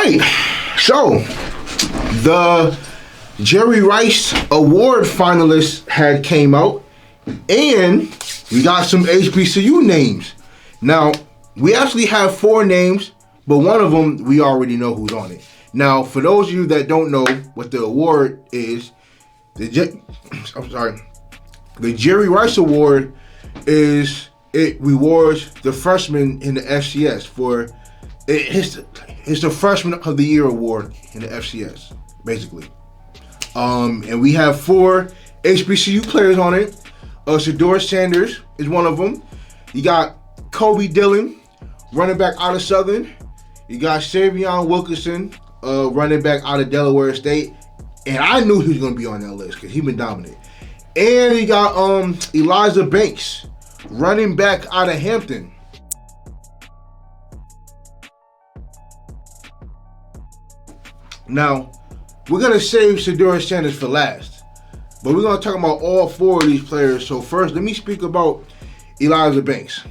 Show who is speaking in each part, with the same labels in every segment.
Speaker 1: right. So, the Jerry Rice Award finalists had came out, and we got some HBCU names. Now, we actually have 4 names, but one of them we already know who's on it. Now, for those of you that don't know what the award is, the Jerry Rice Award it rewards the freshmen in the FCS for it's the Freshman of the Year award in the FCS, basically. And we have 4 HBCU players on it. Shedeur Sanders is one of them. You got Kobe Dillon, running back out of Southern. You got Savion Wilkerson, running back out of Delaware State. And I knew he was going to be on that list because he's been dominant. And you got Elijah Banks, running back out of Hampton. Now, we're going to save Shedeur Sanders for last. But we're going to talk about all 4 of these players. So first, let me speak about Elijah Banks.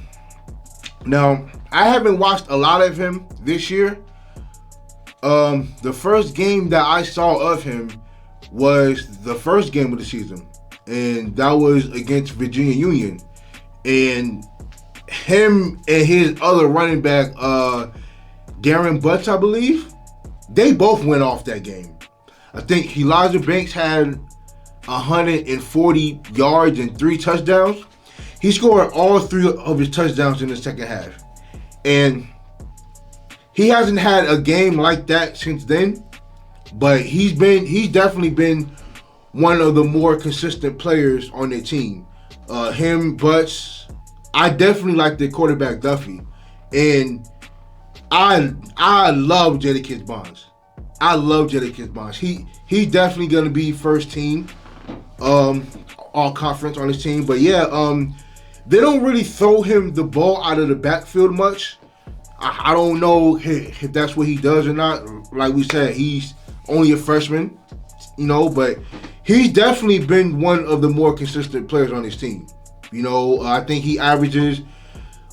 Speaker 1: Now, I haven't watched a lot of him this year. The first game that I saw of him was the first game of the season. And that was against Virginia Union. And him and his other running back, Darren Butts, I believe, they both went off that game. I think Elijah Banks had 140 yards and 3 touchdowns. He scored all 3 of his touchdowns in the second half. And he hasn't had a game like that since then, but he's definitely been one of the more consistent players on their team. Him, Butts, I definitely like the quarterback Duffy, and I love Jadakiss Bonds. I love Jadakiss Bonds. He's definitely gonna be first team, all conference on his team. But yeah, they don't really throw him the ball out of the backfield much. I don't know if that's what he does or not. Like we said, he's only a freshman, but he's definitely been one of the more consistent players on his team. I think he averages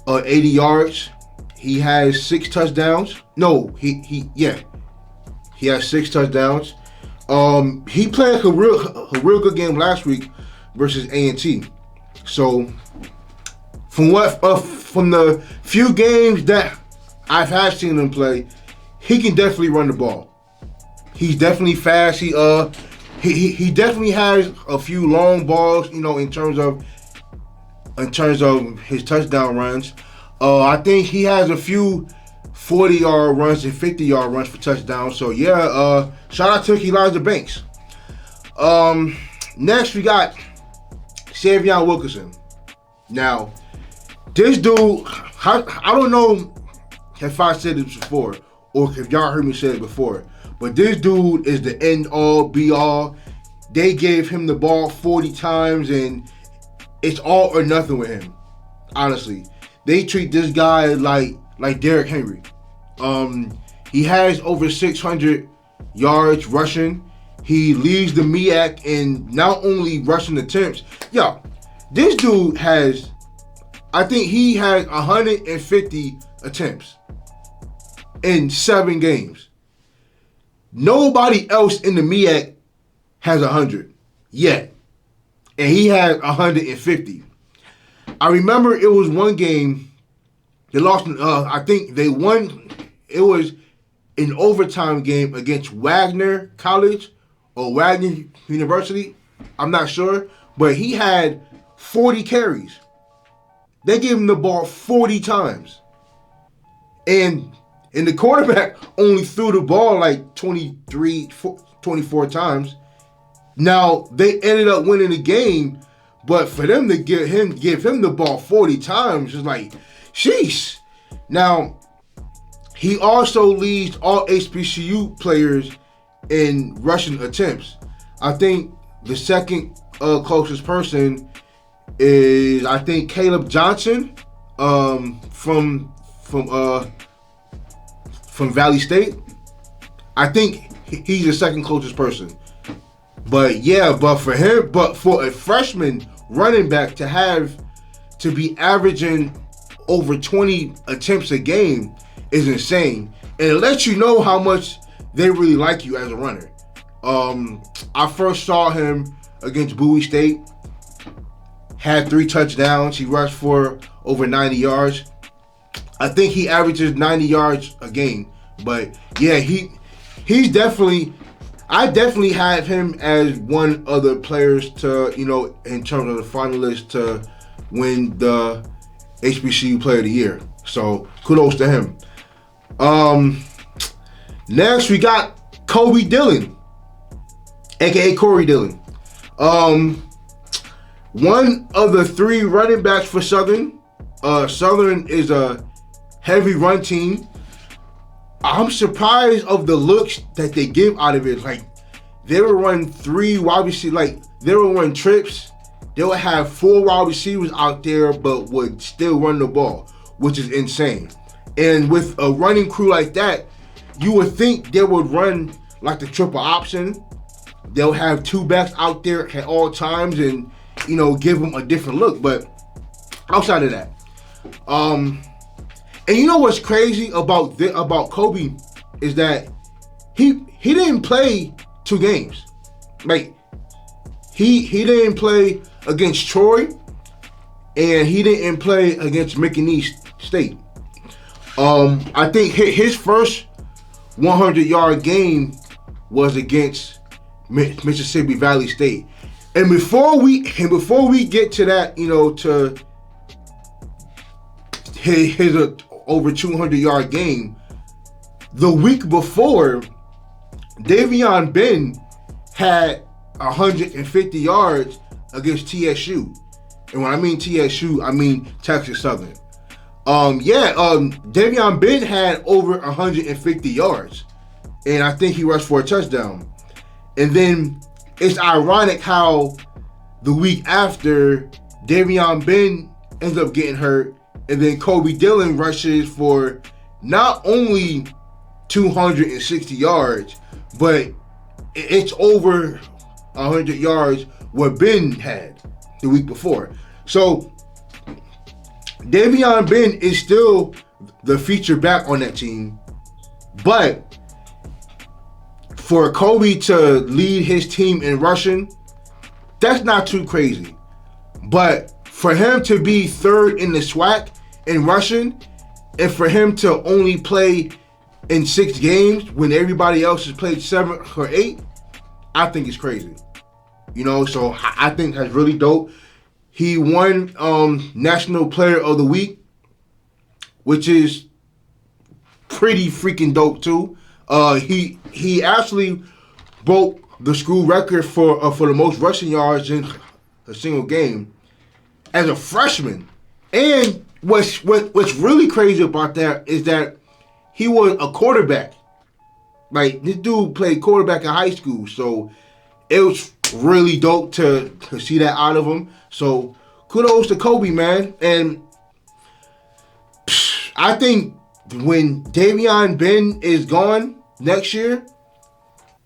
Speaker 1: 80 yards. He has 6 touchdowns. No, he has 6 touchdowns. He played a real good game last week versus A&T. So from the few games that I've seen him play, he can definitely run the ball. He's definitely fast. He definitely has a few long balls, in terms of his touchdown runs. I think he has a few 40-yard runs and 50-yard runs for touchdowns. So yeah, shout out to Elijah Banks. Next we got Savion Wilkerson. Now, this dude, I don't know if I said this before or if y'all heard me say it before, but this dude is the end-all, be-all. They gave him the ball 40 times, and it's all or nothing with him. Honestly, they treat this guy like Derrick Henry. He has over 600 yards rushing. He leads the MEAC in not only rushing attempts. Yo, this dude has, I think he has 150 attempts in 7 games. Nobody else in the MEAC has 100 yet. And he had 150. I remember it was one game they lost. I think they won. It was an overtime game against Wagner College or Wagner University. I'm not sure, but he had 40 carries. They gave him the ball 40 times, and the quarterback only threw the ball like 24 times. Now, they ended up winning the game, but for them to give him the ball 40 times is like, sheesh. Now, he also leads all HBCU players in rushing attempts. I think the second closest person is, I think, Caleb Johnson from Valley State. I think he's the second closest person. But yeah, for a freshman running back to be averaging over 20 attempts a game is insane. And it lets you know how much they really like you as a runner. I first saw him against Bowie State. Had 3 touchdowns. He rushed for over 90 yards. I think he averages 90 yards a game. But yeah, he's definitely, I definitely have him as one of the players to, you know, in terms of the finalists to win the HBCU Player of the Year. So kudos to him. Next we got Kobe Dillon, aka Corey Dillon. One of the 3 running backs for Southern. Southern is a heavy run team. I'm surprised of the looks that they give out of it. Like, they will run 3 wide receivers. Like, they will run trips. They will have 4 wide receivers out there, but would still run the ball, which is insane. And with a running crew like that, you would think they would run like the triple option. They'll have 2 backs out there at all times and, you know, give them a different look. But outside of that, and you know what's crazy about Kobe is that he didn't play 2 games. Like, he didn't play against Troy, and he didn't play against McNeese State. I think his first 100-yard game was against Mississippi Valley State. And before we get to that, you know, to his over 200-yard game, the week before, Davion Ben had 150 yards against TSU. And when I mean TSU, I mean Texas Southern. Davion Ben had over 150 yards. And I think he rushed for a touchdown. And then it's ironic how the week after, Davion Ben ends up getting hurt, and then Kobe Dillon rushes for not only 260 yards, but it's over 100 yards what Ben had the week before. So Davion Ben is still the featured back on that team, but for Kobe to lead his team in rushing, that's not too crazy. But for him to be 3rd in the SWAC in rushing, and for him to only play in 6 games when everybody else has played 7 or 8, I think it's crazy. You know, so I think that's really dope. He won National Player of the Week, which is pretty freaking dope too. He actually broke the school record for the most rushing yards in a single game as a freshman. And what's really crazy about that is that he was a quarterback. Like, this dude played quarterback in high school, so it was really dope to see that out of him. So kudos to Kobe, man. And I think when Davion Ben is gone next year,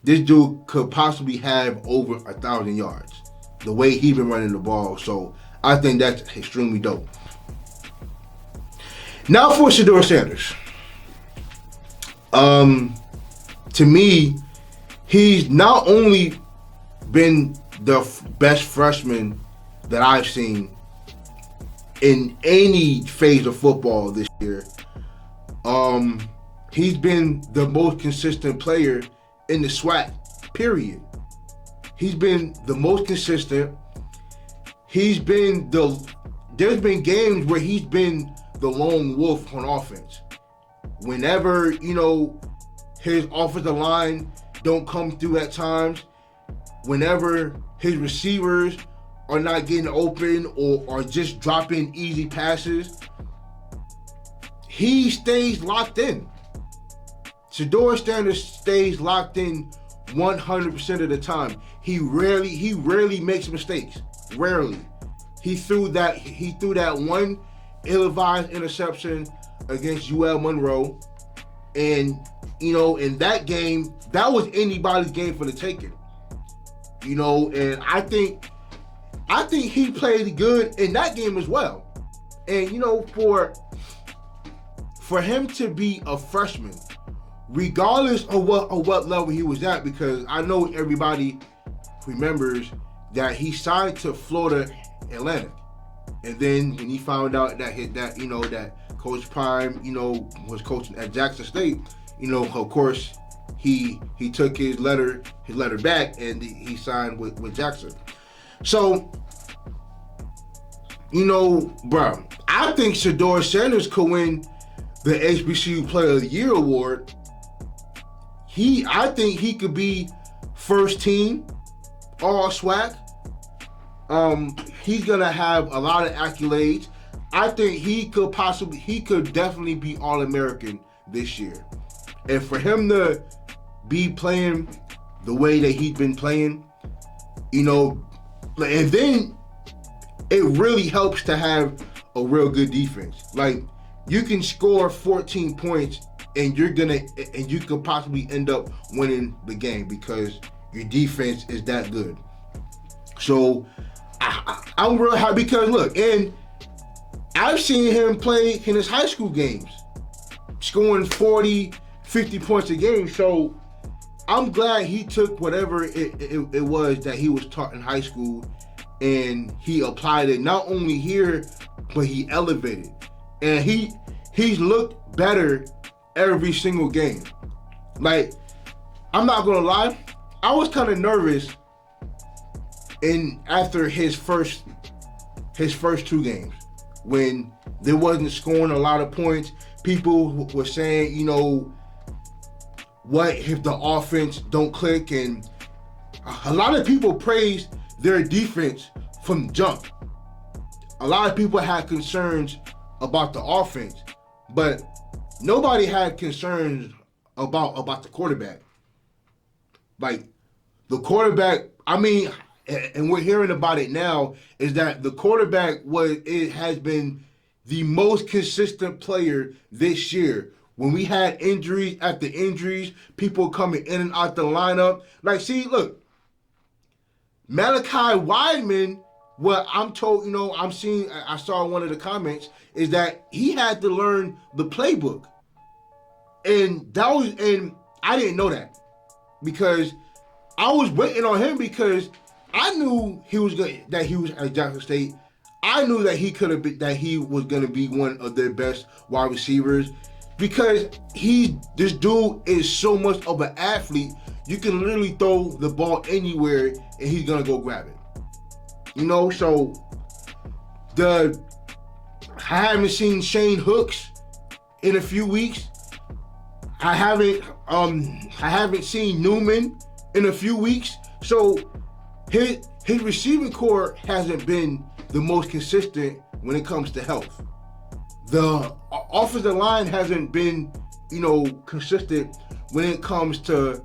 Speaker 1: this dude could possibly have over 1,000 yards, the way he's been running the ball. So I think that's extremely dope. Now for Shedeur Sanders. To me, he's not only been the best freshman that I've seen in any phase of football this year. He's been the most consistent player in the SWAC, period. He's been the most consistent. There's been games where he's been the lone wolf on offense. Whenever, you know, his offensive line don't come through at times, whenever his receivers are not getting open or are just dropping easy passes, he stays locked in. Shedeur Sanders stays locked in 100% of the time. He rarely makes mistakes. Rarely. He threw that one ill-advised interception against UL Monroe, and you know, in that game, that was anybody's game for the taking. You know, and I think he played good in that game as well. And you know, for him to be a freshman regardless of what level he was at, because I know everybody remembers that he signed to Florida Atlantic, and then when he found out that Coach Prime was coaching at Jackson State, of course he took his letter back and he signed with Jackson. So bro, I think Shedeur Sanders could win the HBCU Player of the Year award. I think he could be first team all SWAC. He's gonna have a lot of accolades. I think he could definitely be All-American this year. And for him to be playing the way that he's been playing, and then it really helps to have a real good defense. Like, you can score 14 points and you could possibly end up winning the game because your defense is that good. So I'm real happy because look, and I've seen him play in his high school games, scoring 40, 50 points a game. So I'm glad he took whatever it was that he was taught in high school and he applied it not only here, but he elevated. And he's looked better every single game. Like, I'm not gonna lie, I was kind of nervous after his first 2 games when there wasn't scoring a lot of points. People were saying, what if the offense don't click? And a lot of people praised their defense from jump. A lot of people had concerns about the offense, but nobody had concerns about the quarterback. Like, the quarterback, and we're hearing about it now, is that the quarterback has been the most consistent player this year. When we had injuries after injuries, people coming in and out the lineup. Like, see, look, Malachi Wideman, what I'm told, I saw one of the comments, is that he had to learn the playbook. And I didn't know that because I was waiting on him because I knew that he was at Jackson State. I knew that he was gonna be one of their best wide receivers because this dude is so much of an athlete. You can literally throw the ball anywhere and he's gonna go grab it. So I haven't seen Shane Hooks in a few weeks. I haven't seen Newman in a few weeks. So his receiving core hasn't been the most consistent when it comes to health. The offensive line hasn't been, consistent when it comes to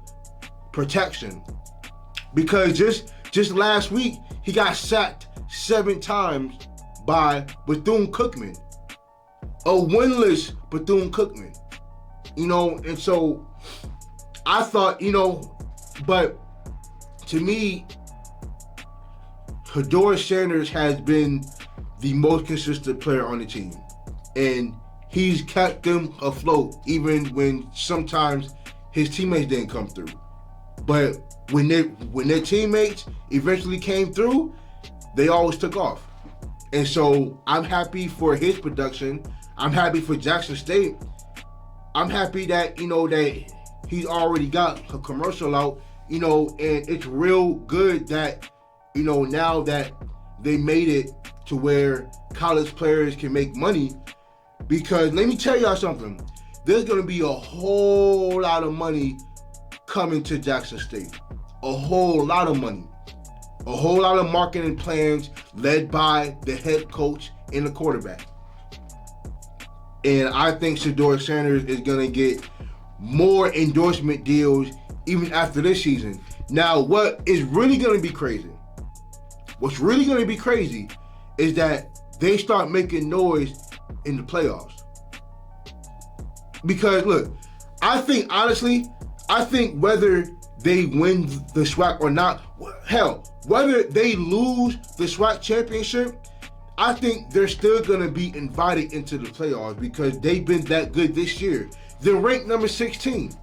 Speaker 1: protection. Because just last week, he got sacked 7 times by Bethune-Cookman. A winless Bethune-Cookman. And so I thought, but to me, Shedeur Sanders has been the most consistent player on the team. And he's kept them afloat even when sometimes his teammates didn't come through. But when their teammates eventually came through, they always took off. And so I'm happy for his production. I'm happy for Jackson State. I'm happy that, that he's already got a commercial out, and it's real good that, now that they made it to where college players can make money. Because let me tell y'all something, there's going to be a whole lot of money coming to Jackson State. A whole lot of money. A whole lot of marketing plans led by the head coach and the quarterback. And I think Shedeur Sanders is going to get more endorsement deals even after this season. Now, what's really going to be crazy is that they start making noise in the playoffs. Because, look, I think whether they win the SWAC or not, hell, whether they lose the SWAC championship, I think they're still going to be invited into the playoffs because they've been that good this year. They're ranked number 16.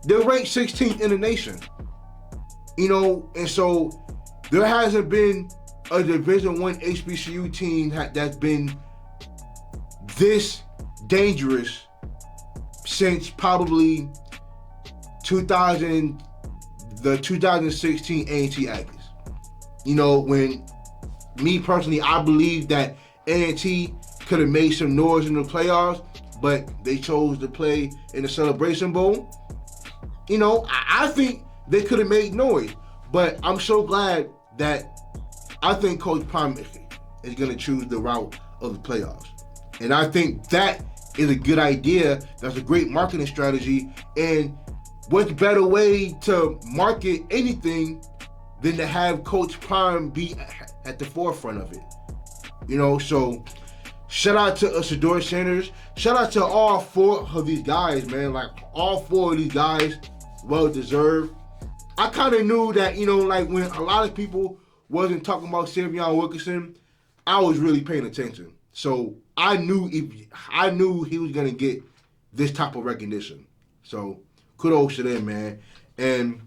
Speaker 1: They're ranked 16th in the nation. You know, and so there hasn't been a Division I HBCU team that's been this dangerous since probably the 2016 A&T Aggies. You know, when me personally, I believe that A&T could have made some noise in the playoffs, but they chose to play in the Celebration Bowl. You know, I think they could have made noise, but I'm so glad that I think Coach Prime is going to choose the route of the playoffs. And I think that is a good idea. That's a great marketing strategy. And what better way to market anything than to have Coach Prime be at the forefront of it? You know, so shout out to Shedeur Sanders. Shout out to all 4 of these guys, man. Like, all 4 of these guys, well deserved. I kind of knew that, you know, like when a lot of people wasn't talking about Savion Wilkerson, I was really paying attention. So I knew he was gonna get this type of recognition. So kudos to them, man. And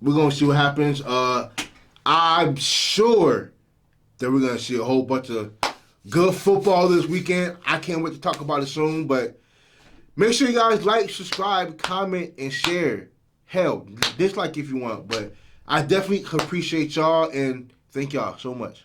Speaker 1: we're gonna see what happens. I'm sure that we're gonna see a whole bunch of good football this weekend. I can't wait to talk about it soon. But make sure you guys like, subscribe, comment, and share. Hell, dislike if you want. But I definitely appreciate y'all and thank y'all so much.